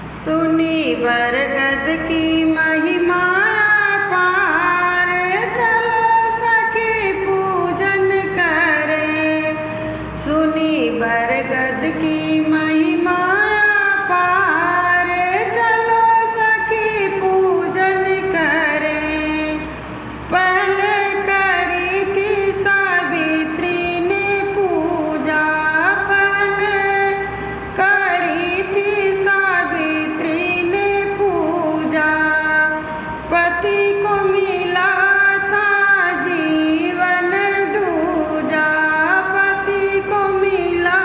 सुनी बरगद की महिमा पार, चलो सखी पूजन करें। सुनी बरगद की महिमा पार, चलो सखी पूजन करें। पहले करी थी सावित्री ने पूजा, पहले करी थी सावित्री ने पूजा। पति को मिला था जीवन दूजा, पति को मिला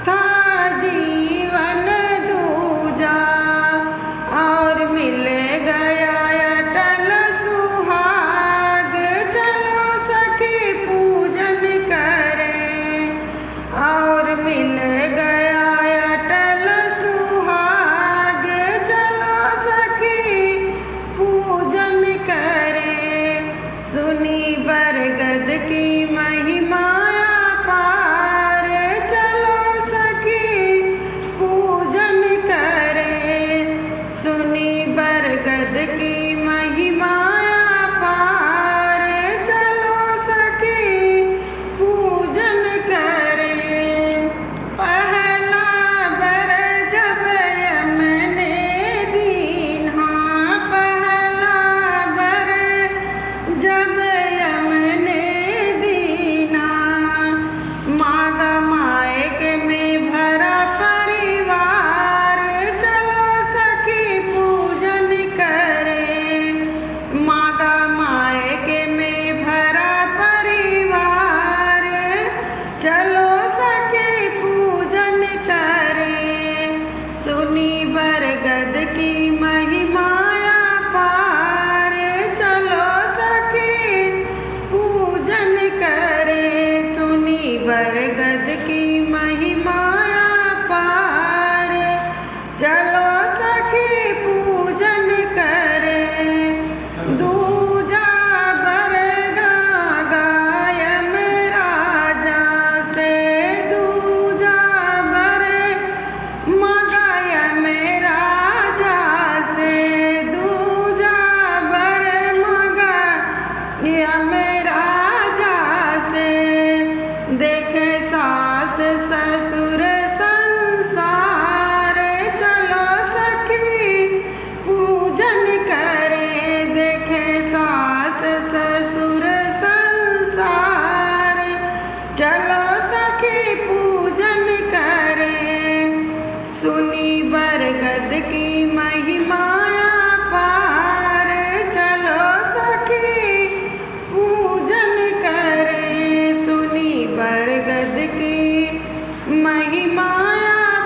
था जीवन दूजा। और मिल गया अटल सुहाग, चलो सखी पूजन करें। और मिल गया अटल सुहाग, चलो सखी पूजन करें। सुनी बरगद की महिमा पार, चलो सखी पूजन करें। सुनी बरगद की महिमा पार, चलो सखी पूजन करें। पहला बर जब यमने दीन्हा, पहला बर जब यमने दीन्हा। मागा मायके में भरा परिवार, चलो सखी पूजन करें। मागा मायके में भरा परिवार, चलो सखी पूजन करें। सुनी बरगद की महिमा पार, चलो सखी पूजन करें। सुनी बरगद की महिमा पार, चलो सखी पूजन करें। दूजा बर गायम राजा से, दूजा बर मगायम राजा से, दूजा बर मगायम राजा से। देखे सास ससुर संसार, चलो सखी पूजन करें। देखे सास ससुर संसार, चलो सखी पूजन करें। सुनी बरगद की महिमा पार, चलो सखी पूजन करें। सुनी बरगद की महिमा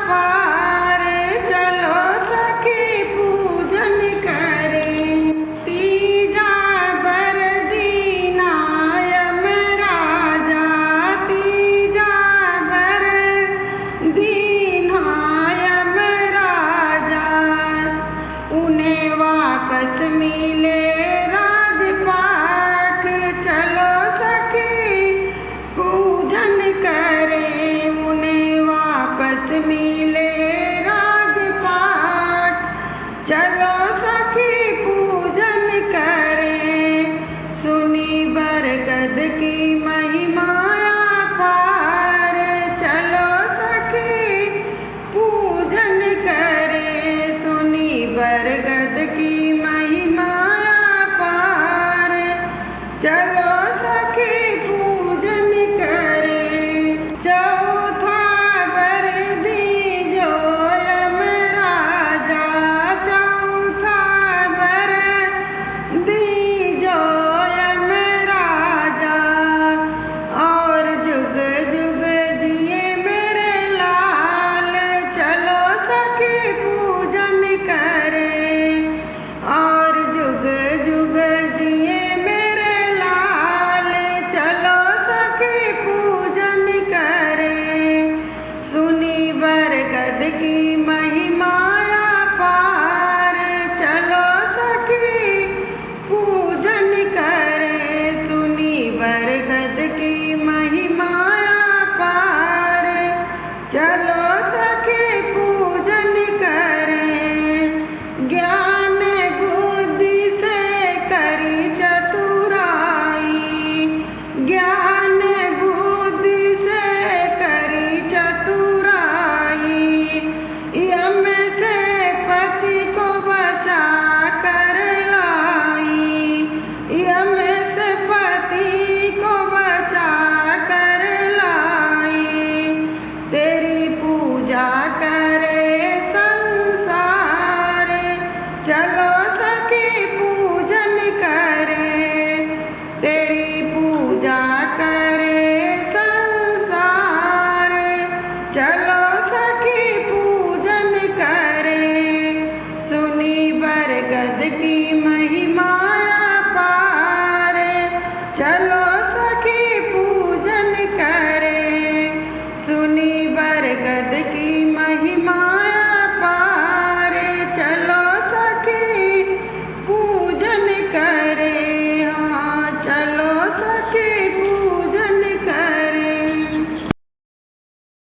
पार, चलो सखी पूजन करें। तीजा बर दीना यम राजा, तीजा बर दीना यम राजा। उन्हें वापस मिले राजपाट, चलो सखी पूजन करें। उन्हें वापस मिले राजपाट, चलो सखी पूजन करें। सुनी बरगद की महिमा पार, चलो सखी पूजन करें। सुनी बरगद की महिमा पार, चलो सखी पूजन करें। चौथा बर दीजो यम राजा, चौथा बर दीजो यम राजा। और जुग जुग जिए मेरे लाल, चलो सखी